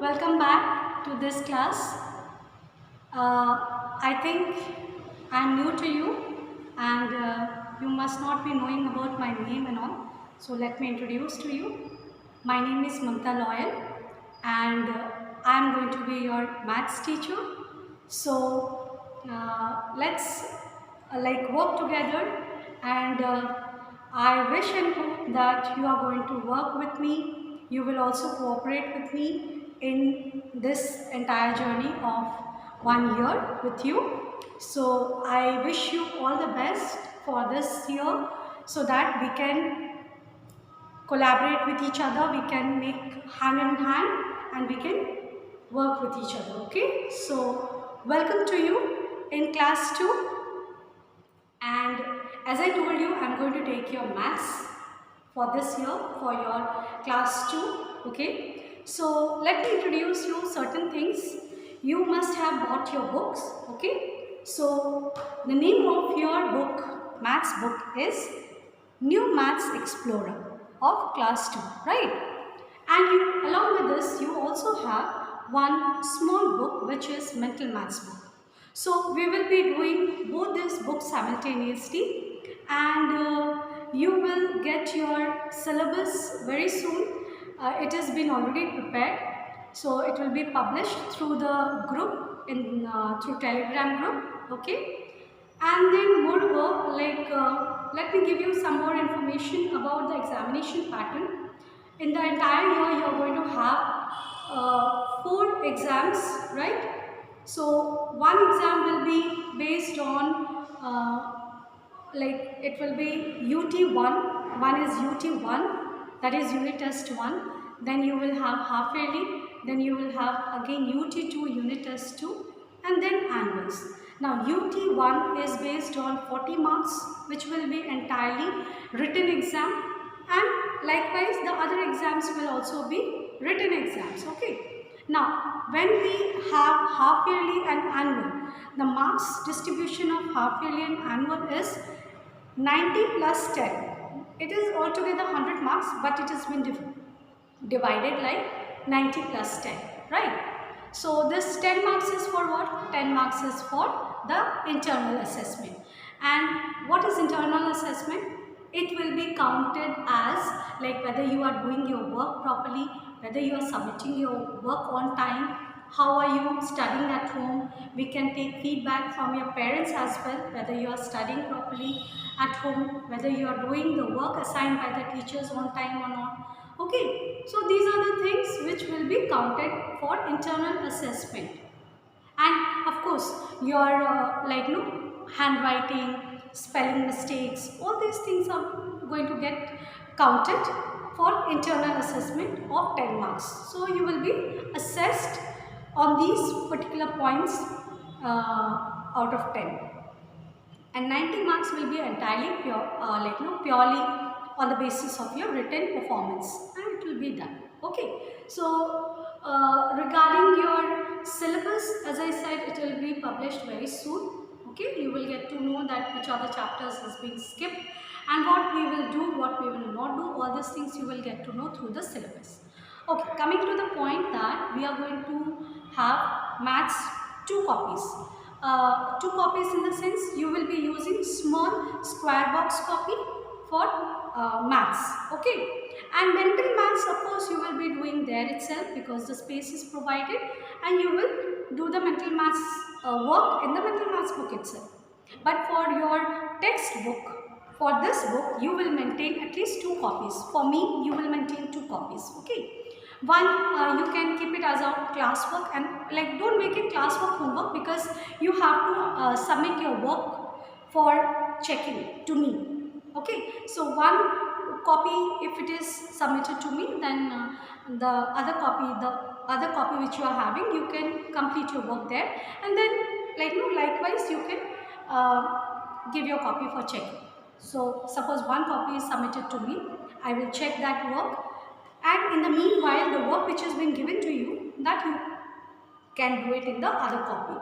welcome back to this class. I think I'm new to you and you must not be knowing about my name and all. So let me introduce to you. My name is Mamta Loyal and I'm going to be your maths teacher. So let's work together and I wish and hope that you are going to work with me. You will also cooperate with me in this entire journey of 1 year with you. So I wish you all the best for this year so that we can collaborate with each other, we can make hand in hand and we can work with each other. Okay, so welcome to you in class 2. And as I told you, I'm going to take your maths for this year for your class 2. Okay. So let me introduce you certain things. You must have bought your books. Okay. So the name of your book, maths book, is New Maths Explorer of class 2. Right. And along with this, you also have one small book which is Mental Maths book. So we will be doing both these books simultaneously and you will get your syllabus very soon. It has been already prepared. So it will be published through the group in through Telegram group. Okay. And then moreover, let me give you some more information about the examination pattern. In the entire year, you are going to have 4 exams, right? So one exam will be based on it will be UT1. One is UT1, that is unit test 1. Then you will have half yearly. Then you will have again UT2, unit test 2, and then annuals. Now UT1 is based on 40 marks, which will be entirely written exam, and likewise the other exams will also be written exams. Okay. Now when we have half yearly and annual, the marks distribution of half yearly and annual is 90 plus 10. It is altogether 100 marks, but it has been divided like 90 plus 10, right? So this 10 marks is for what? 10 marks is for the internal assessment. And what is internal assessment? It will be counted as like whether you are doing your work properly, whether you are submitting your work on time, how are you studying at home. We can take feedback from your parents as well, whether you are studying properly at home, whether you are doing the work assigned by the teachers on time or not. Okay, so these are the things which will be counted for internal assessment. And of course, your handwriting, spelling mistakes, all these things are going to get counted for internal assessment of 10 marks. So you will be assessed on these particular points out of 10. And 90 marks will be entirely purely on the basis of your written performance, and it will be done. Okay, so regarding your syllabus, as I said, it will be published very soon. Okay, you will get to know that which other chapters has been skipped and what we will do, what we will not do. All these things you will get to know through the syllabus. Okay, coming to the point that we are going to have maths 2 copies. 2 copies in the sense you will be using small square box copy for maths. Okay, and mental maths of course you will be doing there itself because the space is provided, and you will do the mental maths work in the mental maths book itself. But for your textbook, for this book you will maintain at least 2 copies. For me, you will maintain 2 copies. Okay, one you can keep it as a classwork, and like don't make it classwork homework because you have to submit your work for checking to me. Okay, so one copy if it is submitted to me, then the other copy which you are having, you can complete your work there, and then likewise you can give your copy for checking. So suppose one copy is submitted to me, I will check that work, and in the meanwhile the work which has been given to you, that you can do it in the other copy.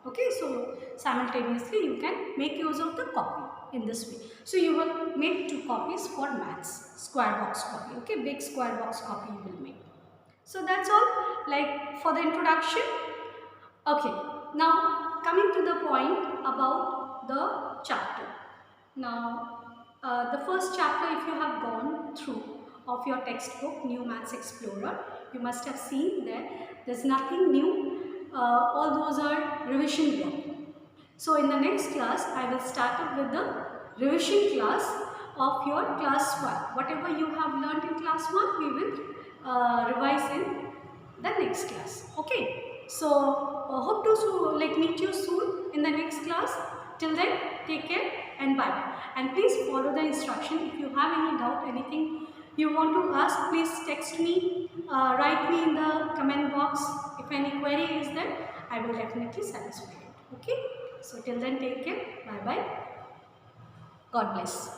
Okay, so simultaneously you can make use of the copy in this way. So you will make 2 copies for maths, square box copy. Okay, big square box copy you will make. So that's all, like for the introduction. Okay, now coming to the point about the chapter. Now, the first chapter, if you have gone through of your textbook, New Maths Explorer, you must have seen that there's nothing new. All those are revision work. So in the next class, I will start up with the revision class of your class 1. Whatever you have learned in class 1, we will revise in the next class. Okay. So hope to meet you soon in the next class. Till then, take care and bye. And please follow the instruction. If you have any doubt, anything you want to ask, please text me, write me in the comment box. If any query is there, I will definitely satisfy it. Okay. So till then, take care. Bye bye. God bless.